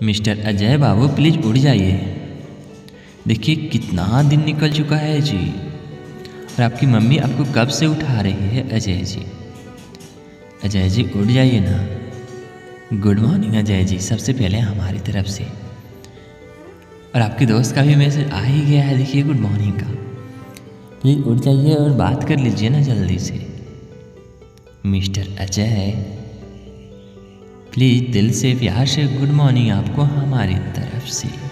Mister Ajay Babu please उठ जाइए। देखिए कितना दिन निकल चुका है जी, और आपकी मम्मी आपको कब से उठा रही है अजय जी। अजय जी उठ जाइए ना। गुड मॉर्निंग अजय जी, सबसे पहले हमारी तरफ से। और आपके दोस्त का भी मैसेज आ ही गया है, देखिए गुड मॉर्निंग का। प्लीज़ उठ जाइए और बात कर लीजिए ना जल्दी से। मिस्टर अजय प्लीज़ दिल से प्यार से गुड मॉर्निंग आपको हमारी तरफ से।